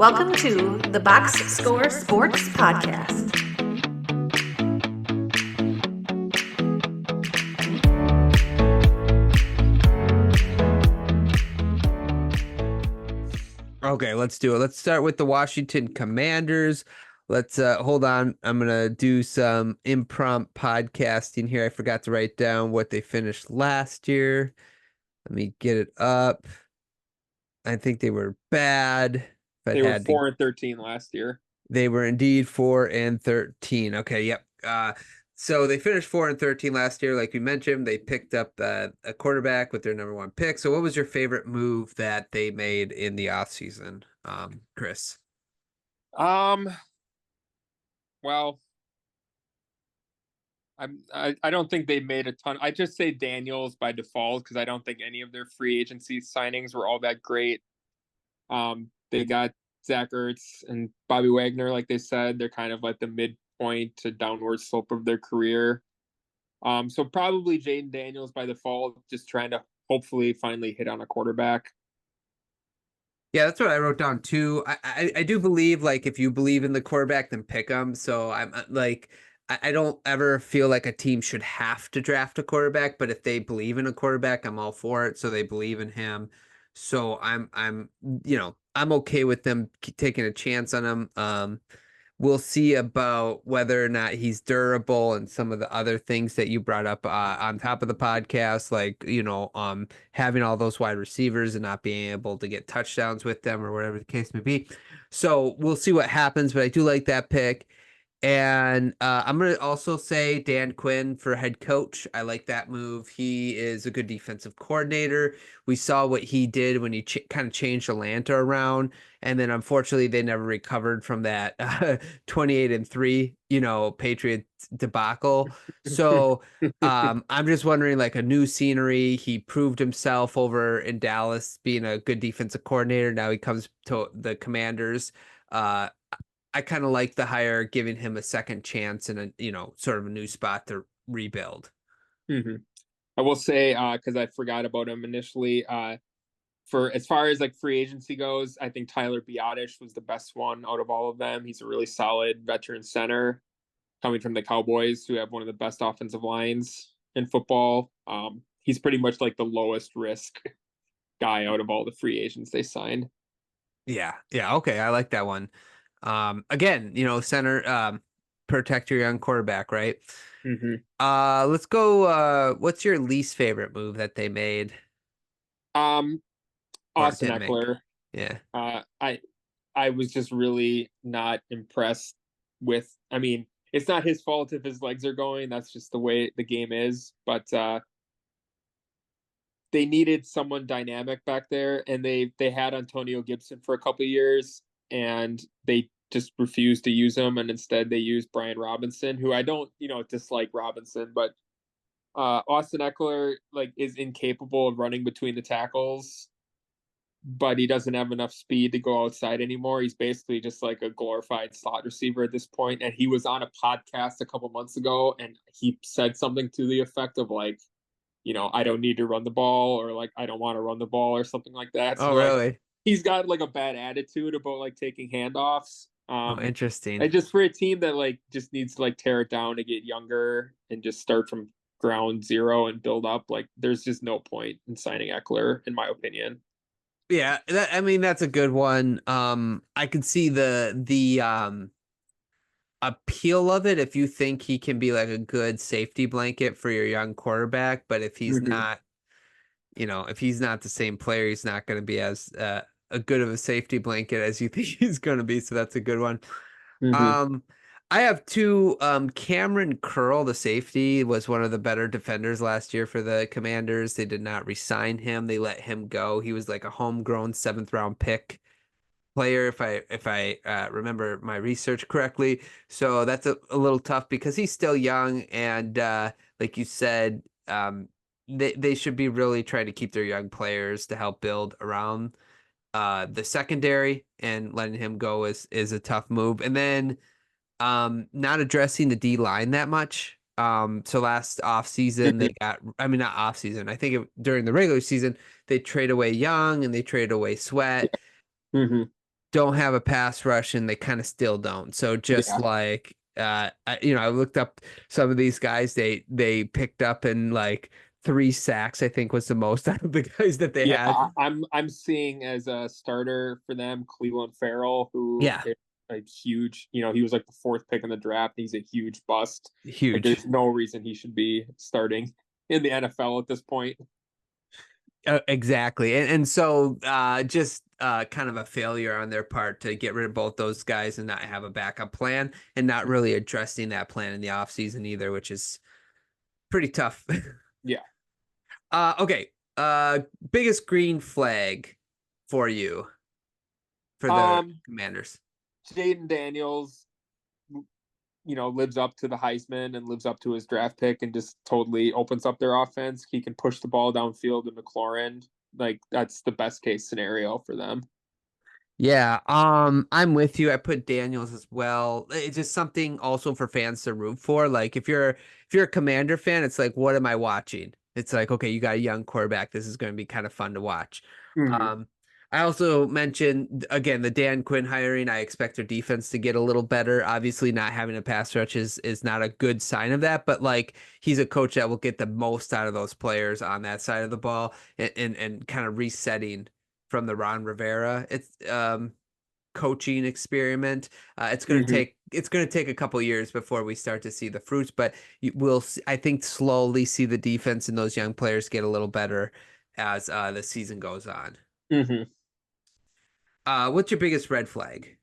Welcome to the Box Score Sports Podcast. Okay, let's do it. Let's start with the Washington Commanders. Let's hold on. I'm gonna do some impromptu podcasting here. I forgot to write down what they finished last year. Let me get it up. I think they were bad. If I They were had to, 4-13 last year. they were indeed 4-13. Okay, yep. So they finished 4-13 last year, like we mentioned. They picked up a quarterback with their number one pick. So, what was your favorite move that they made in the offseason, Chris? Well, I don't think they made a ton. I just say Daniels by default because I don't think any of their free agency signings were all that great. They got Zach Ertz and Bobby Wagner, like they said. They're kind of like the midpoint to downward slope of their career. So probably Jaden Daniels by default, just trying to hopefully finally hit on a quarterback. Yeah, that's what I wrote down too. I do believe, like, if you believe in the quarterback, then pick them. So I'm like, I don't ever feel like a team should have to draft a quarterback, but if they believe in a quarterback, I'm all for it. So they believe in him. So I'm okay with them taking a chance on him. We'll see about whether or not he's durable and some of the other things that you brought up on top of the podcast, like, having all those wide receivers and not being able to get touchdowns with them or whatever the case may be. So we'll see what happens, but I do like that pick. And I'm going to also say Dan Quinn for head coach. I like that move. He is a good defensive coordinator. We saw what he did when he kind of changed Atlanta around. And then unfortunately, they never recovered from that 28-3, Patriots debacle. So I'm just wondering, like, a new scenery. He proved himself over in Dallas being a good defensive coordinator. Now he comes to the Commanders. I kind of like the hire, giving him a second chance and sort of a new spot to rebuild. Mm-hmm. I will say, because I forgot about him initially, for as far as like free agency goes, I think Tyler Biadasz was the best one out of all of them. He's a really solid veteran center coming from the Cowboys, who have one of the best offensive lines in football. He's pretty much like the lowest risk guy out of all the free agents they signed. Yeah. Okay. I like that one. Again, center, protect your young quarterback, right? Mm-hmm. Let's go. What's your least favorite move that they made? Austin Eckler. Yeah. I was just really not impressed with. I mean, it's not his fault if his legs are going. That's just the way the game is. But they needed someone dynamic back there, and they had Antonio Gibson for a couple of years, and they just refused to use him, and instead they used Brian Robinson, who I don't dislike Robinson, but Austin Eckler is incapable of running between the tackles, but he doesn't have enough speed to go outside anymore. He's basically just like a glorified slot receiver at this point. And he was on a podcast a couple months ago, and he said something to the effect of like, I don't need to run the ball, or like, I don't want to run the ball, or something like that. Oh, So really? he's got like a bad attitude about like taking handoffs. Oh, interesting. And just for a team that like just needs to like tear it down to get younger and just start from ground zero and build up, like there's just no point in signing Eckler, in my opinion. Yeah, that's a good one. I could see the appeal of it if you think he can be like a good safety blanket for your young quarterback, but if he's not, if he's not the same player, he's not going to be as a good of a safety blanket as you think he's going to be. So that's a good one. I have two. Cameron Curl, the safety, was one of the better defenders last year for the Commanders. They did not re-sign him. They let him go. He was like a homegrown 7th-round pick player, if I remember my research correctly. So that's a little tough because he's still young, and like you said, they should be really trying to keep their young players to help build around the secondary, and letting him go is a tough move. And then not addressing the D line that much. So last offseason they got, I mean, not offseason, I think during the regular season, they trade away Young and they trade away Sweat. Mm-hmm. don't have a pass rush, and they kind of still don't. So just Yeah. like I looked up some of these guys they picked up in like 3 sacks, I think was the most out of the guys that they Yeah, had. I'm seeing as a starter for them Cleveland Farrell, who Yeah, is a huge, he was like the fourth pick in the draft. He's a huge bust. Like huge. there's no reason he should be starting in the NFL at this point. Exactly. And so just kind of a failure on their part to get rid of both those guys and not have a backup plan and not really addressing that plan in the offseason either, which is pretty tough. Yeah. Okay. Biggest green flag for you for the Um, Commanders. Jaden Daniels, lives up to the Heisman and lives up to his draft pick and just totally opens up their offense. He can push the ball downfield to McLaurin. Like that's the best case scenario for them. Yeah, I'm with you. I put Daniels as well. It's just something also for fans to root for. Like if you're a Commander fan, it's like, what am I watching? It's like, okay, you got a young quarterback. This is going to be kind of fun to watch. Mm-hmm. Um, I also mentioned again the Dan Quinn hiring. I expect their defense to get a little better. Obviously, not having a pass rush is not a good sign of that, but like he's a coach that will get the most out of those players on that side of the ball and kind of resetting from the Ron Rivera coaching experiment. Mm-hmm. It's going to take a couple years before we start to see the fruits, but we'll I think slowly see the defense and those young players get a little better as the season goes on. Mm-hmm. What's your biggest red flag?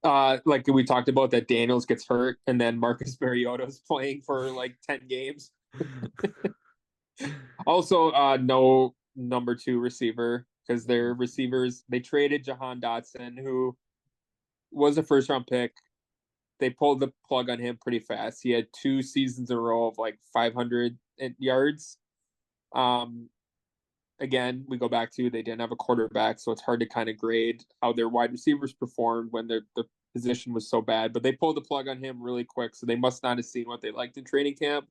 Like we talked about that Daniels gets hurt and then Marcus Mariota's playing for like 10 games. Also, no number two receiver because their receivers, they traded Jahan Dotson, who was a first round pick. They pulled the plug on him pretty fast. He had 2 seasons in a row of like 500 yards. Um, Again, we go back to they didn't have a quarterback, so it's hard to kind of grade how their wide receivers performed when the position was so bad. But they pulled the plug on him really quick, so they must not have seen what they liked in training camp.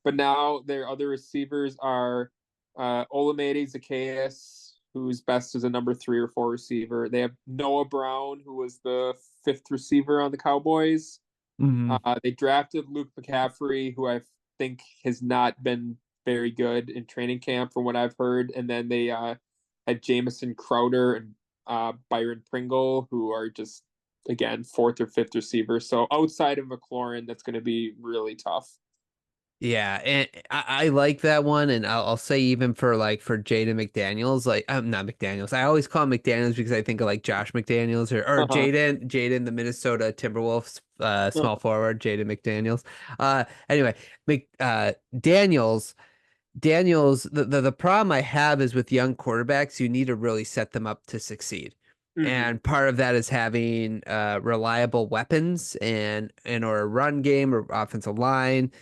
But now their other receivers are Olamide Zacchaeus, who's best as a number 3 or 4 receiver. They have Noah Brown, who was the fifth receiver on the Cowboys. Mhm. They drafted Luke McCaffrey, who I think has not been very good in training camp, from what I've heard. And then they had Jamison Crowder and Byron Pringle, who are just, again, fourth or fifth receiver. So outside of McLaurin, that's going to be really tough. Yeah, and I like that one, and I'll say even for Jaden McDaniels, like I'm not McDaniels. I always call him McDaniels because I think of like Josh McDaniels or Uh-huh. Jaden the Minnesota Timberwolves Uh, small forward Jaden McDaniels. Anyway, Daniels the problem I have is with young quarterbacks, you need to really set them up to succeed. mm-hmm. And part of that is having reliable weapons and or a run game or offensive line.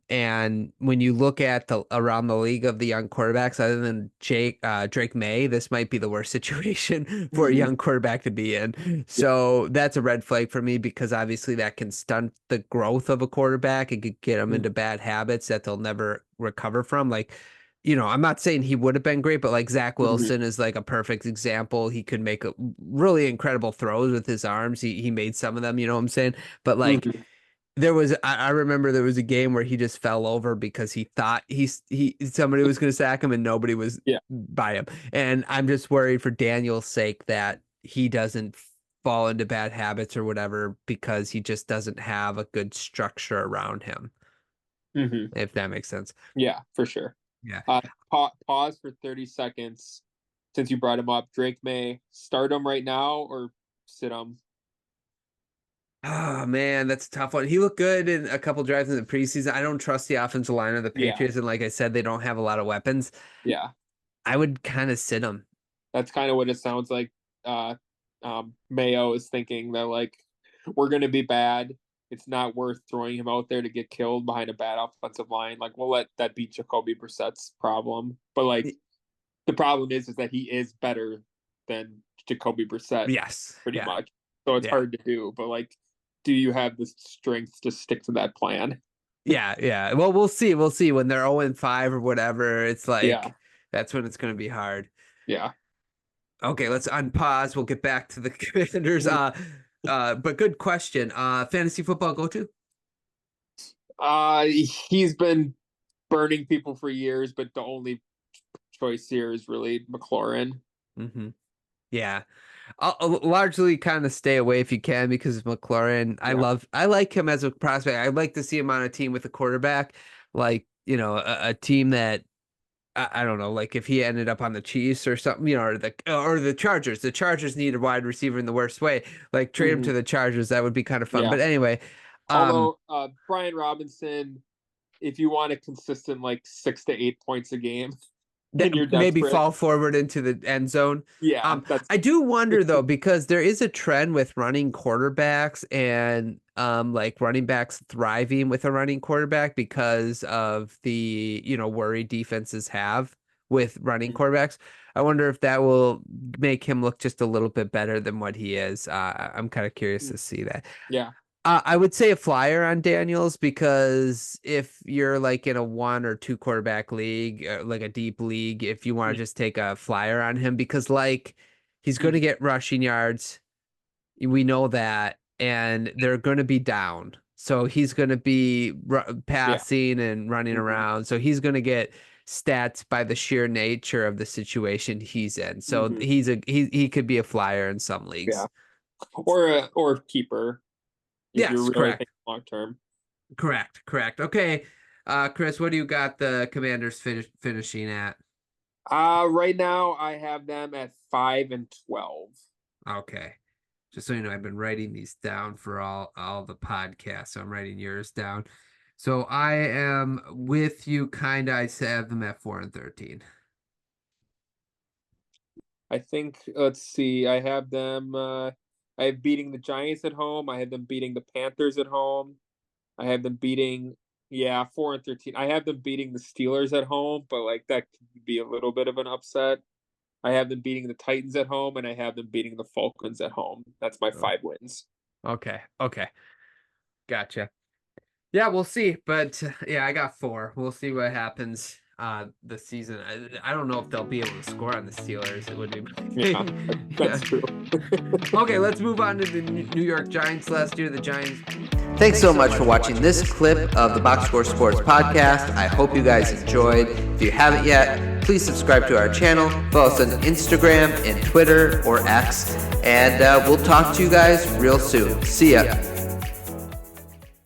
And when you look at the around the league of the young quarterbacks, other than Drake May, this might be the worst situation for a Mm-hmm. young quarterback to be in. Yeah. So that's a red flag for me because obviously that can stunt the growth of a quarterback. It could get them into bad habits that they'll never recover from. Like, I'm not saying he would have been great, but like Zach Mm-hmm. Wilson is like a perfect example. He could make really incredible throws with his arms. He made some of them, you know what I'm saying? But like Mm-hmm. I remember there was a game where he just fell over because he thought he somebody was going to sack him and nobody was Yeah. by him. And I'm just worried for Daniel's sake that he doesn't fall into bad habits or whatever because he just doesn't have a good structure around him, Mm-hmm. if that makes sense. Yeah, for sure. Yeah. Uh, pause for 30 seconds since you brought him up. Drake May, start him right now or sit him? Oh man, that's a tough one. He looked good in a couple drives in the preseason. I don't trust the offensive line of the Yeah. Patriots, and like I said, they don't have a lot of weapons. Yeah. I would kind of sit him. That's kind of what it sounds like. Mayo is thinking that like we're going to be bad. It's not worth throwing him out there to get killed behind a bad offensive line. Like we'll let that be Jacoby Brissett's problem. But like the problem is that he is better than Jacoby Brissett Yes. pretty Yeah. much. So it's Yeah. hard to do. But like, do you have the strength to stick to that plan? Yeah, yeah. Well, we'll see. We'll see when they're 0-5 or whatever. It's Yeah. like that's when it's going to be hard. Yeah. Okay, let's unpause. We'll get back to the Commanders. But good question. Fantasy football go-to? He's been burning people for years, but the only choice here is really McLaurin. Mm-hmm. Yeah. I'll largely kind of stay away if you can because of McLaurin. I like him as a prospect. I'd like to see him on a team with a quarterback, like, a team that I don't know, like if he ended up on the Chiefs or something, or the Chargers. The Chargers need a wide receiver in the worst way. Like trade him to the Chargers. That would be kind of fun. Yeah. But anyway, although Brian Robinson, if you want a consistent like 6 to 8 points a game, and you're maybe desperate, fall forward into the end zone. Yeah, I do wonder though, because there is a trend with running quarterbacks and like running backs thriving with a running quarterback because of the worry defenses have with running quarterbacks. I wonder if that will make him look just a little bit better than what he is. I'm kind of curious to see that. Yeah. I would say a flyer on Daniels because if you're like in a 1 or 2 quarterback league, like a deep league, if you want to just take a flyer on him, because like he's going to get rushing yards. We know that, and they're going to be down. So he's going to be passing and running around. So he's going to get stats by the sheer nature of the situation he's in. So he could be a flyer in some leagues. Yeah. Or a keeper. If Yes, you're really correct. thinking long term. Correct. Okay. Chris, what do you got the Commanders finishing at? Right now I have them at 5-12. Okay. Just so you know, I've been writing these down for all the podcasts. So I'm writing yours down. So I am with you, kind of. I have them at 4-13. I think, let's see, I have them I have beating the Giants at home. I have them beating the Panthers at home. I have them beating 4-13. I have them beating the Steelers at home, but like that could be a little bit of an upset. I have them beating the Titans at home, and I have them beating the Falcons at home. That's my 5 wins. Okay. Gotcha. Yeah, we'll see. But yeah, I got 4. We'll see what happens this season. I don't know if they'll be able to score on the Steelers. It would be That's true. Okay, let's move on to the New York Giants last year. The Giants. Thanks so much for watching this clip of the Box Score Sports podcast. I hope you guys enjoyed. If you haven't yet, please subscribe to our channel. Follow us on Instagram and Twitter or X. And we'll talk to you guys real soon. See ya.